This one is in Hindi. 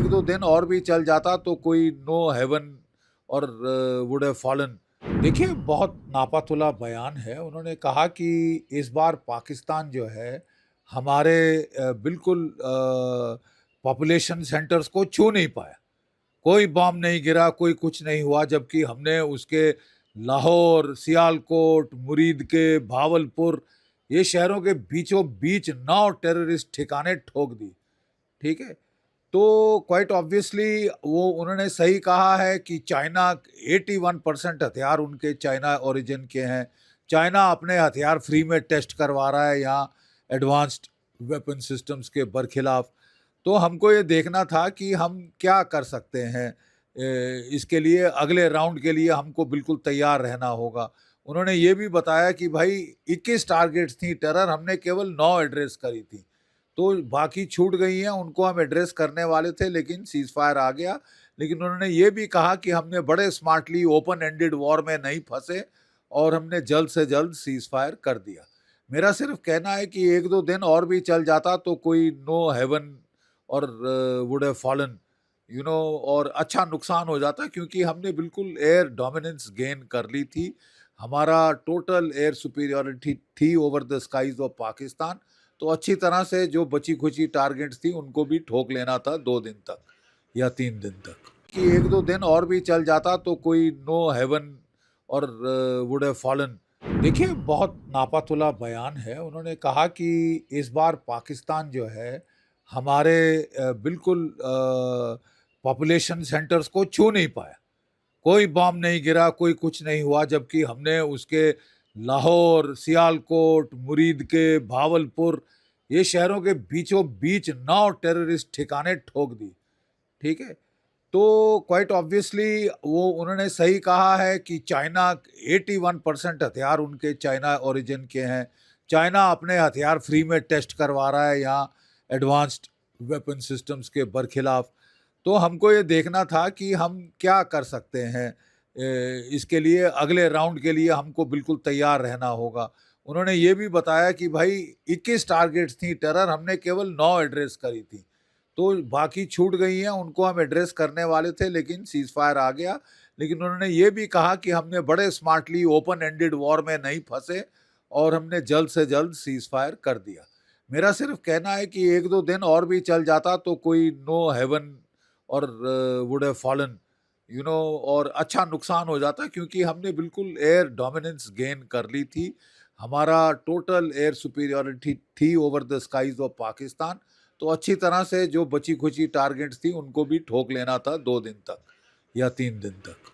एक दो दिन और भी चल जाता तो कोई नो हेवन और वुड हैव फॉलन। देखिए, बहुत नापातुला बयान है। उन्होंने कहा कि इस बार पाकिस्तान जो है हमारे बिल्कुल पॉपुलेशन सेंटर्स को छू नहीं पाया। कोई बॉम्ब नहीं गिरा, कोई कुछ नहीं हुआ, जबकि हमने उसके लाहौर, सियालकोट, मुरीद के, भावलपुर ये शहरों के बीचों बीच 9 टेररिस्ट ठिकाने ठोक दी। ठीक है? तो क्वाइट ऑब्वियसली वो उन्होंने सही कहा है कि चाइना 81% हथियार उनके चाइना ओरिजिन के हैं। चाइना अपने हथियार फ्री में टेस्ट करवा रहा है यहाँ एडवांस्ड वेपन सिस्टम्स के बरखिलाफ। तो हमको ये देखना था कि हम क्या कर सकते हैं। इसके लिए अगले राउंड के लिए हमको बिल्कुल तैयार रहना होगा। उन्होंने ये भी बताया कि भाई 21 टारगेट्स थी टेरर, हमने केवल 9 एड्रेस करी थी, तो बाकी छूट गई हैं, उनको हम एड्रेस करने वाले थे लेकिन सीज फायर आ गया। लेकिन उन्होंने ये भी कहा कि हमने बड़े स्मार्टली ओपन एंडेड वॉर में नहीं फंसे और हमने जल्द से जल्द सीज फायर कर दिया। मेरा सिर्फ कहना है कि एक दो दिन और भी चल जाता तो कोई नो हेवन और वुड हैव फॉलन, और अच्छा नुकसान हो जाता, क्योंकि हमने बिल्कुल एयर डोमिनेंस गेन कर ली थी। हमारा टोटल एयर सुपीरियरिटी थी over the skies of Pakistan. तो अच्छी तरह से जो बची खुची टारगेट्स थी उनको भी ठोक लेना था 2 दिन तक या 3 दिन तक। कि एक दो दिन और भी चल जाता तो कोई नो हेवन और वुड हैव फॉलन। देखिए, बहुत नापातुला बयान है। उन्होंने कहा कि इस बार पाकिस्तान जो है हमारे बिल्कुल पॉपुलेशन सेंटर्स को छू नहीं पाया। कोई बॉम्ब नहीं गिरा, कोई कुछ नहीं हुआ, जबकि हमने उसके लाहौर, सियालकोट, मुरीद के, भावलपुर ये शहरों के बीचों बीच 9 टेररिस्ट ठिकाने ठोक दी। ठीक है? तो क्वाइट ऑब्वियसली वो उन्होंने सही कहा है कि चाइना 81% हथियार उनके चाइना ओरिजिन के हैं। चाइना अपने हथियार फ्री में टेस्ट करवा रहा है यहाँ एडवांस्ड वेपन सिस्टम्स के बरखिलाफ। तो हमको ये देखना था कि हम क्या कर सकते हैं। इसके लिए अगले राउंड के लिए हमको बिल्कुल तैयार रहना होगा। उन्होंने ये भी बताया कि भाई 21 टारगेट्स थी टेरर, हमने केवल 9 एड्रेस करी थी, तो बाकी छूट गई हैं, उनको हम एड्रेस करने वाले थे लेकिन सीज फायर आ गया। लेकिन उन्होंने ये भी कहा कि हमने बड़े स्मार्टली ओपन एंडेड वॉर में नहीं फंसे और हमने जल्द से जल्द सीज फायर कर दिया। मेरा सिर्फ कहना है कि एक दो दिन और भी चल जाता तो कोई नो हेवन और वुड हैव फॉलन, और अच्छा नुकसान हो जाता, क्योंकि हमने बिल्कुल एयर डोमिनेंस गेन कर ली थी। हमारा टोटल एयर सुपीरियरिटी थी over the skies of Pakistan. तो अच्छी तरह से जो बची खुची टारगेट्स थी उनको भी ठोक लेना था 2 दिन तक या 3 दिन तक।